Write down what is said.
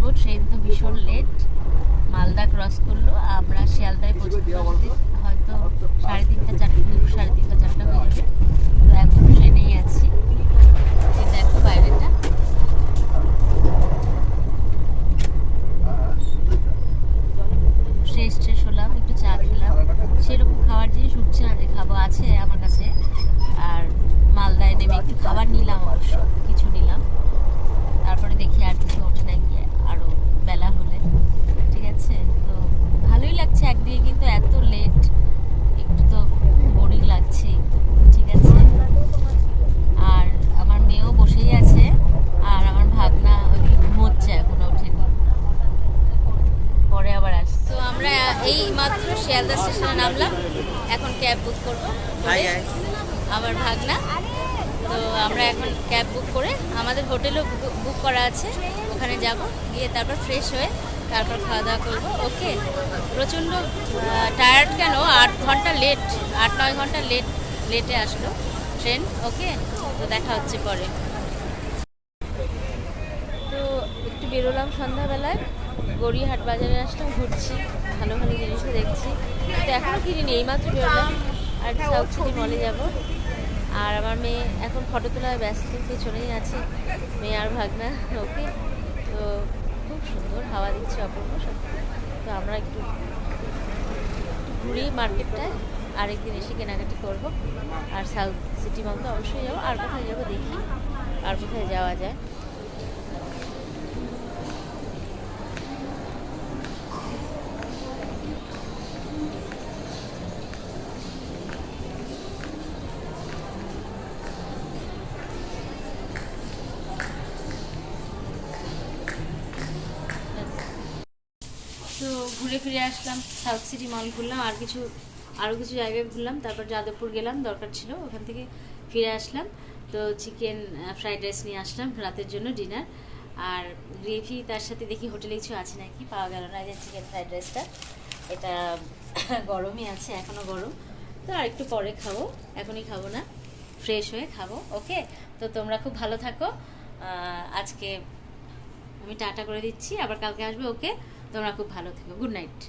করব, ট্রেন তো ভীষণ লেট, মালদা ক্রস করলো, আমরা শিয়ালদায় পৌঁছতে হয়তো 3:30 4টা, 3:30 4টা হয়ে যাবে। তো এখন ট্রেনেই আছি। দেখো বাইরেটা, ফ্রেশ হলাম, একটু চা খেলাম। সেরকম খাবার জিনিস উঠছে না যে খাবো, আছে আমার কাছে। আর মালদায় নেমে একটু খাবার নিলাম, অবশ্য কিছু নিলাম। তারপরে দেখি আর কিছু ওঠে নাকি আরো বেলা হলে। ঠিক আছে, তো ভালোই লাগছে একদিকে, কিন্তু এত লেট একটু তো বোরিং লাগছে। ঠিক আছে, আর আমার মেয়েও বসেই আছে, আর আমার ভাগনা ওদিকে ঘুমোচ্ছে, এখনো ওঠেনি, পরে আবার আসছে। তো আমরা এই মাত্র শিয়ালদা স্টেশনে নামলাম, এখন ক্যাব বুক করবো। আমার ভাগনা, তো আমরা এখন ক্যাব বুক করে, আমাদের হোটেলও বুক করা আছে, ওখানে যাব, গিয়ে তারপর ফ্রেশ হয়ে তারপর খাওয়া দাওয়া করবো। ওকে, প্রচণ্ড টায়ার্ড, কেন 8 ঘন্টা লেট, 8-9 ঘন্টা লেটে আসলো ট্রেন। ওকে, তো দেখা হচ্ছে পরে। তো একটু বেরোলাম সন্ধ্যাবেলায়, গড়িয়াহাট বাজারে আসলাম, ঘুরছি, ভালো ভালো জিনিসও দেখছি, তো এখনও কিনিনি, এইমাত্র বেরোলাম। আর সাউথ সিটি মলে যাবো। আর আমার মেয়ে এখন ফটো তোলায় ব্যস্ত, পেছনেই আছে মেয়ে আর ভাগনা। ওকে, তো খুব সুন্দর হাওয়া দিচ্ছে, অপূর্ব সত্যি। তো আমরা একটু ঘুরি মার্কেটটায়, আরেকদিন এসে কেনাকাটি করব। আর সাউথ সিটি মল তো অবশ্যই যাবো। আর কোথায় যাবো দেখি, আর কোথায় যাওয়া যায়। তো ঘুরে ফিরে আসলাম, সাউথ সিটি মল ঘুরলাম, আরও কিছু জায়গায় ঘুরলাম, তারপর যাদবপুর গেলাম, দরকার ছিল, ওখান থেকে ফিরে আসলাম। তো চিকেন ফ্রাইড রাইস নিয়ে আসলাম রাতের জন্য ডিনার, আর গ্রেভি, তার সাথে দেখি হোটেলে কিছু আছে নাকি, পাওয়া গেল না। যে চিকেন ফ্রাইড রাইসটা, এটা গরমই আছে, এখনও গরম। তো আর একটু পরে খাবো, এখনই খাবো না, ফ্রেশ হয়ে খাবো। ওকে, তো তোমরা খুব ভালো থাকো। আজকে আমি টাটা করে দিচ্ছি, আবার কালকে আসবে। ওকে, তোমরা খুব ভালো থেকো, গুড নাইট।